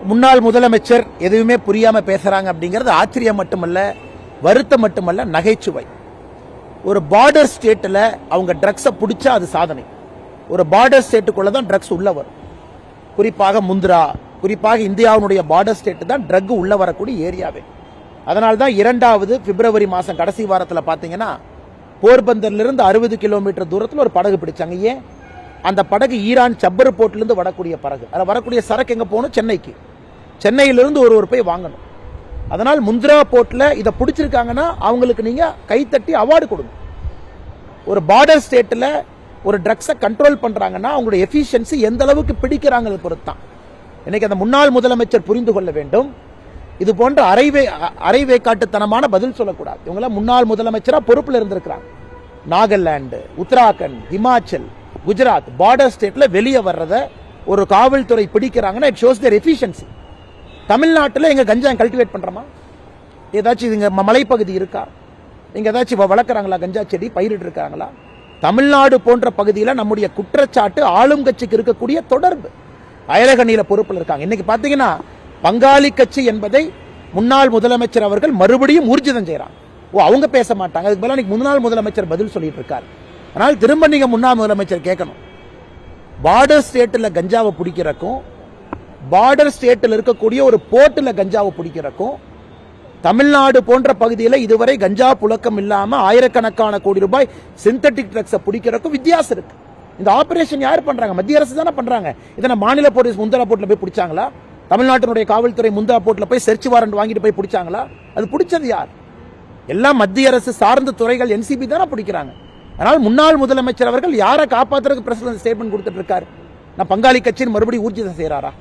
முன்னாள் முதலமைச்சர் எதுவுமே புரியாம பேசுறாங்க அப்படிங்கிறது ஆச்சரியம் மட்டுமல்ல, வருத்தம் மட்டுமல்ல, நகைச்சுவை. ஒரு பார்டர் ஸ்டேட்ல அவங்க ட்ரக்ஸை பிடிச்சா அது சாதனை. ஒரு பார்டர் ஸ்டேட்டுக்குள்ள தான் ட்ரக்ஸ் உள்ள வரும். குறிப்பாக முந்திரா, குறிப்பாக இந்தியாவுடைய பார்டர் ஸ்டேட் தான் ட்ரக் உள்ள வரக்கூடிய ஏரியாவே. அதனால தான் 2வது பிப்ரவரி மாதம் கடைசி வாரத்தில் பார்த்தீங்கன்னா போர்பந்தர்லிருந்து 60 கிலோமீட்டர் தூரத்தில் ஒரு படகு பிடிச்சாங்க. ஏன்? அந்த படகு ஈரான் சப்பர் போர்ட்லேருந்து வரக்கூடிய படகு. அதில் வரக்கூடிய சரக்கு எங்கே போகணும்? சென்னைக்கு. சென்னையிலிருந்து ஒரு போய் வாங்கணும். அதனால் முந்திரா போர்ட்டில் இதை பிடிச்சிருக்காங்கன்னா அவங்களுக்கு நீங்கள் கைத்தட்டி அவார்டு கொடுங்க. ஒரு பார்டர் ஸ்டேட்டில் ஒரு ட்ரக்ஸை கண்ட்ரோல் பண்ணுறாங்கன்னா அவங்களுடைய எஃபிஷியன்சி எந்த அளவுக்கு பிடிக்கிறாங்க பொறுத்து தான். இன்னைக்கு அந்த முன்னாள் முதலமைச்சர் புரிந்து கொள்ள வேண்டும். இது போன்ற அரைவேக்காட்டுத்தனமான பதில் சொல்லக்கூடாது. இவங்களாம் முன்னாள் முதலமைச்சராக பொறுப்பில் இருந்திருக்கிறாங்க. நாகாலாந்து, உத்தராகண்ட், ஹிமாச்சல், குஜராத் பார்டர் ஸ்டேட்ல வெளியே வர்றத ஒரு காவல்துறை பிடிக்கிறாங்கன்னா இட் ஷோஸ் தேர் எஃபிஷியன்சி. தமிழ்நாட்டில் எங்க கஞ்சா கல்டிவேட் பண்றோமா? ஏதாச்சும் இங்க மலைப்பகுதி இருக்கா? இங்க ஏதாச்சும் வளர்க்குறாங்களா? கஞ்சா செடி பயிரிட்டு இருக்காங்களா? தமிழ்நாடு போன்ற பகுதியில் நம்முடைய குற்றச்சாட்டு ஆளும் கட்சிக்கு இருக்கக்கூடிய தொடர்பு. அயலகணியில பொறுப்பில் இருக்காங்க. இன்னைக்கு பாத்தீங்கன்னா பங்காளி கட்சி என்பதை முன்னாள் முதலமைச்சர் அவர்கள் மறுபடியும் ஊர்ஜிதம் செய்யறாங்க. அவங்க பேச மாட்டாங்க. அதுக்கு பதிலாக முன்னாள் முதலமைச்சர் பதில் சொல்லிட்டு இருக்காரு. ஆனால் திரும்ப நீங்க முன்னாள் முதலமைச்சர் கேட்கணும். பார்டர் ஸ்டேட்ல கஞ்சாவை பிடிக்கிறக்கும், பார்டர் ஸ்டேட்டில் இருக்கக்கூடிய ஒரு போர்ட்டில் கஞ்சாவை பிடிக்கிறக்கும், தமிழ்நாடு போன்ற பகுதியில் இதுவரை கஞ்சா புழக்கம் இல்லாம ஆயிரக்கணக்கான கோடி ரூபாய் சிந்தட்டிக் ட்ரக்ஸை பிடிக்கிறக்கும் வித்தியாசம் இருக்கு. இந்த ஆபரேஷன் யார் பண்றாங்க? மத்திய அரசு தானே பண்றாங்க. இதனை மாநில போலீஸ் முந்தரா போர்ட்ல போய் பிடிச்சாங்களா? தமிழ்நாட்டினுடைய காவல்துறை முந்தரா போர்ட்ல போய் செர்ச் வாரண்ட் வாங்கிட்டு போய் பிடிச்சாங்களா? அது பிடிச்சது யார்? எல்லாம் மத்திய அரசு சார்ந்த துறைகள், என்சிபி தானே பிடிக்கிறாங்க. அதனால் முன்னாள் முதலமைச்சர் அவர்கள் யாரை காப்பாற்றுறதுக்கு பிரசிடன்ட் ஸ்டேட்மெண்ட் கொடுத்துட்டு இருக்காரு? நான் பங்காளி கட்சியின் மறுபடியும் ஊர்ஜிதம் செய்யறாரா?